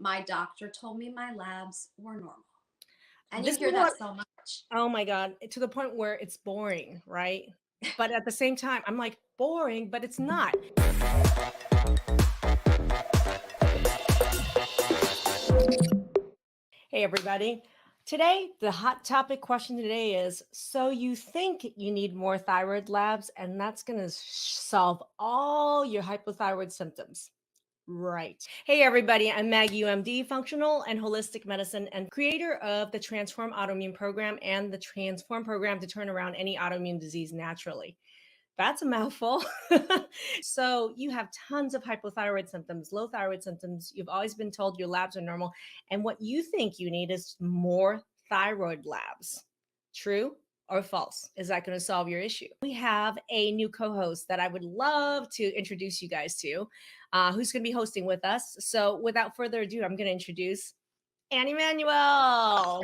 my doctor told me my labs were normal. And you This is hear what that so much. Oh my god, to the point where it's boring, right? But at the same time, I'm like, "Boring, but it's not." Hey, everybody. Today, the hot topic question today is, so you think you need more thyroid labs, and that's gonna solve all your hypothyroid symptoms. Right. Hey, everybody. I'm Maggie UMD, functional and holistic medicine and creator of the Transform Autoimmune Program and the Transform Program to turn around any autoimmune disease naturally. That's a mouthful. So, you have tons of hypothyroid symptoms, low thyroid symptoms. You've always been told your labs are normal. And what you think you need is more thyroid labs. True or false? Is that going to solve your issue? We have a new co host that I would love to introduce you guys to, who's going to be hosting with us. So, without further ado, I'm going to introduce Annie Manuel.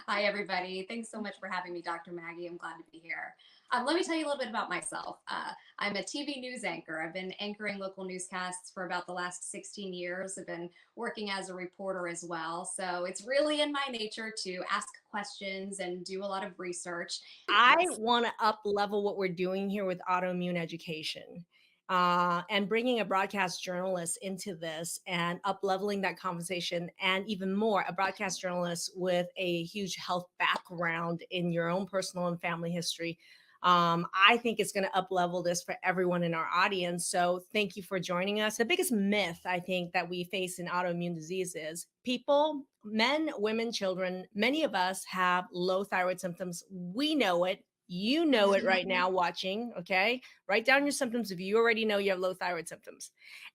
Hi, everybody. Thanks so much for having me, Dr. Maggie. I'm glad to be here. Let me tell you a little bit about myself. I'm a TV news anchor. I've been anchoring local newscasts for about the last 16 years. I've been working as a reporter as well. So it's really in my nature to ask questions and do a lot of research. I want to up level what we're doing here with autoimmune education, and bringing a broadcast journalist into this and up leveling that conversation. And even more, a broadcast journalist with a huge health background in your own personal and family history. I think it's going to up level this for everyone in our audience. So thank you for joining us. The biggest myth I think that we face in autoimmune disease is people, men, women, children, many of us have low thyroid symptoms. We know it. You know it right now watching, okay? Write down your symptoms if you already know you have low thyroid symptoms.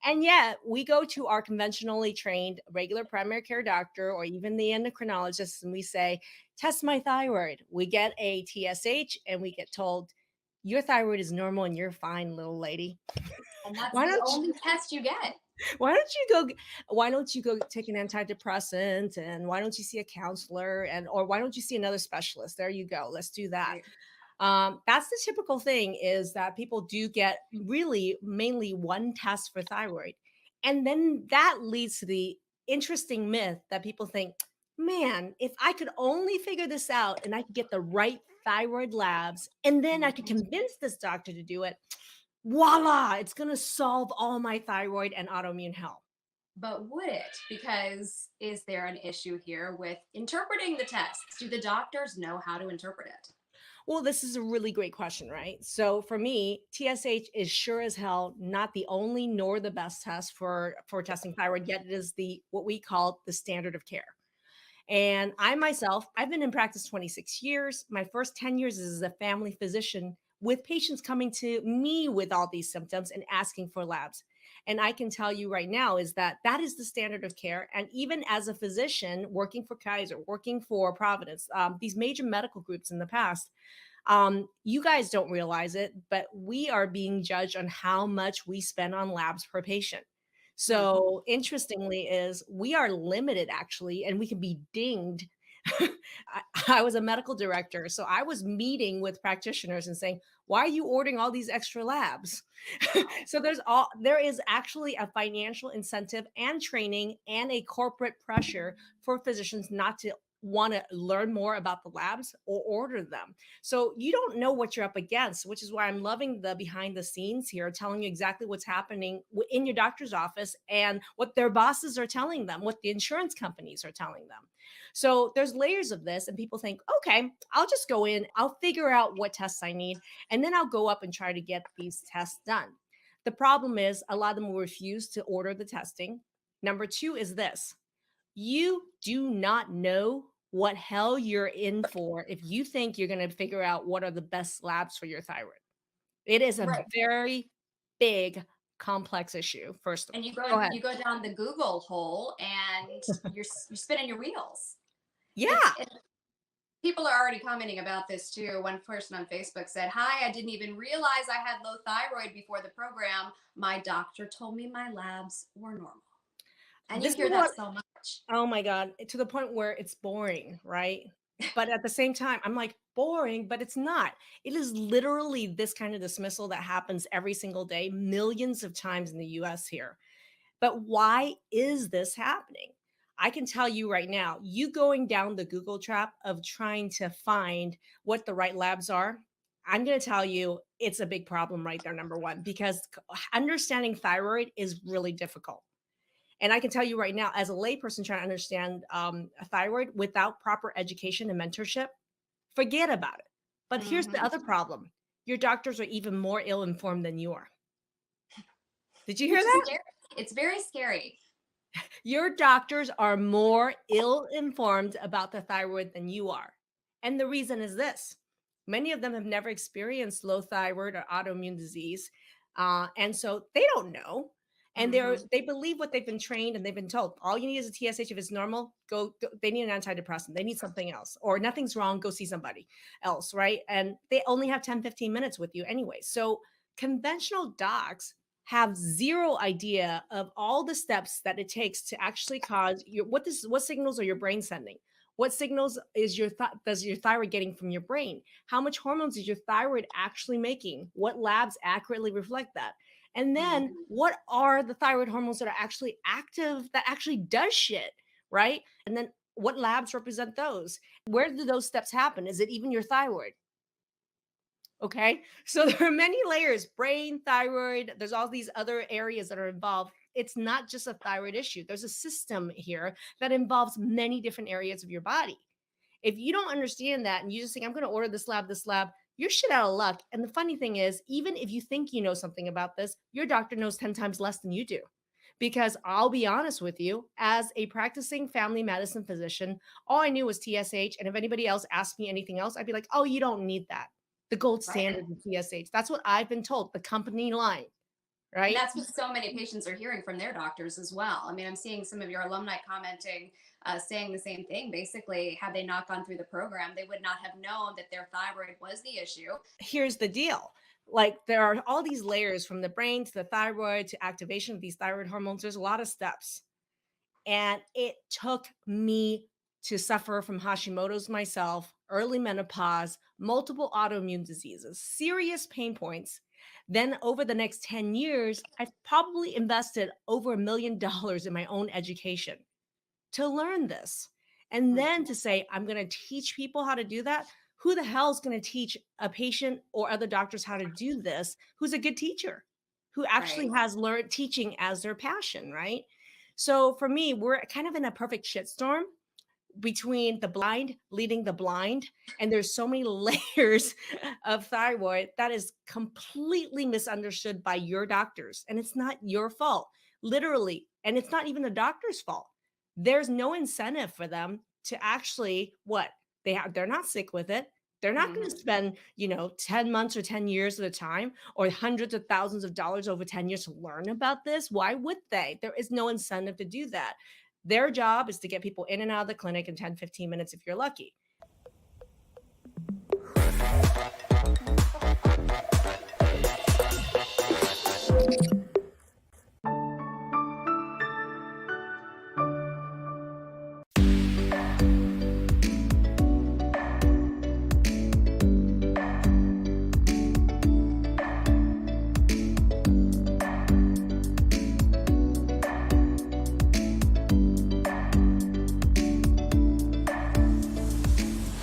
And yet, we go to our conventionally trained regular primary care doctor or even the endocrinologist and we say, test my thyroid. We get a TSH and we get told, your thyroid is normal and you're fine, little lady. And that's Why the don't only test you get. why don't you go why don't you go take an antidepressant, and why don't you see a counselor, and or why don't you see another specialist? There you go. Let's do that. Right. That's the typical thing, is that people do get really mainly one test for thyroid. And then that leads to the interesting myth that people think, man, if I could only figure this out and I could get the right thyroid labs, and then I could Mhm. convince this doctor to do it, voila, it's going to solve all my thyroid and autoimmune health. But would it? Because is there an issue here with interpreting the tests? Do the doctors know how to interpret it? Well, this is a really great question, right? So for me, TSH is sure as hell not the only nor the best test for testing thyroid, yet it is the what we call the standard of care. And I myself, I've been in practice 26 years. My first 10 years is as a family physician with patients coming to me with all these symptoms and asking for labs. And I can tell you right now is that that is the standard of care. And even as a physician working for Kaiser, working for Providence, these major medical groups in the past, you guys don't realize it, but we are being judged on how much we spend on labs per patient. Hmm. So interestingly is we are limited actually, and we can be dinged. I was a medical director, so I was meeting with practitioners and saying, "Why are you ordering all these extra labs?" Wow. So there is actually a financial incentive and training and a corporate pressure for physicians not to want to learn more about the labs or order them. So you don't know what you're up against, which is why I'm loving the behind the scenes here, telling you exactly what's happening in your doctor's office and what their bosses are telling them, what the insurance companies are telling them. So there's layers of this, and people think, okay, I'll just go in, I'll figure out what tests I need, and then I'll go up and try to get these tests done. The problem is a lot of them will refuse to order the testing. Number two is this: you do not know what hell you're in for if you think you're going to figure out what are the best labs for your thyroid. It is a Right. very big, complex issue, first of And all. you go Go ahead. you go down the Google hole and you're spinning your wheels. Yeah. And people are already commenting about this too. One person on Facebook said, "Hi, I didn't even realize I had low thyroid before the program. My doctor told me my labs were normal." And you This is hear what that so much. Oh my god, to the point where it's boring, right? But at the same time, I'm like, boring, but it's not. It is literally this kind of dismissal that happens every single day, millions of times in the US here. But why is this happening? I can tell you right now, you going down the Google trap of trying to find what the right labs are, I'm going to tell you it's a big problem right there, number one, because understanding thyroid is really difficult. And I can tell you right now, as a layperson trying to understand a thyroid without proper education and mentorship, forget about it. But here's the Hmm. other problem: your doctors are even more ill informed than you are. Did you hear Which is that? scary. It's very scary. Your doctors are more ill informed about the thyroid than you are. And the reason is this: many of them have never experienced low thyroid or autoimmune disease. And so they don't know. And Hmm. they believe what they've been trained and they've been told. All you need is a TSH. If it's normal, go. They need an antidepressant. They need something else. Or nothing's wrong, go see somebody else, right? And they only have 10, 15 minutes with you anyway. So conventional docs have zero idea of all the steps that it takes to actually cause your what signals are your brain sending, what signals is does your thyroid getting from your brain, how much hormones is your thyroid actually making, what labs accurately reflect that, and then Hmm. what are the thyroid hormones that are actually active that actually does shit, right? And then what labs represent those, where do those steps happen, is it even your thyroid? Okay. So there are many layers: brain, thyroid, there's all these other areas that are involved. It's not just a thyroid issue. There's a system here that involves many different areas of your body. If you don't understand that and you just think, I'm going to order this lab, you're shit out of luck. And the funny thing is, even if you think you know something about this, your doctor knows 10 times less than you do. Because I'll be honest with you, as a practicing family medicine physician, all I knew was TSH. And if anybody else asked me anything else, I'd be like, oh, you don't need that. The gold Right. standard is TSH. That's what I've been told, the company line, And right? that's what so many patients are hearing from their doctors as well. I mean, I'm seeing some of your alumni commenting, saying the same thing. Basically, had they not gone through the program, they would not have known that their thyroid was the issue. Here's the deal. Like, there are all these layers from the brain to the thyroid to activation of these thyroid hormones. There's a lot of steps. And it took me to suffer from Hashimoto's myself, early menopause, multiple autoimmune diseases, serious pain points. Then, over the next 10 years, I've probably invested over $1 million in my own education to learn this. And then to say, I'm going to teach people how to do that. Who the hell is going to teach a patient or other doctors how to do this? Who's a good teacher, who actually Right. has learned teaching as their passion, right? So for me, we're kind of in a perfect shitstorm between the blind leading the blind. And there's so many layers of thyroid that is completely misunderstood by your doctors. And it's not your fault, literally. And it's not even the doctor's fault. There's no incentive for them to actually what they're not sick with it. They're not going to Hmm. spend, 10 months or 10 years at a time or hundreds of thousands of dollars over 10 years to learn about this. Why would they? There is no incentive to do that. Their job is to get people in and out of the clinic in 10, 15 minutes if you're lucky.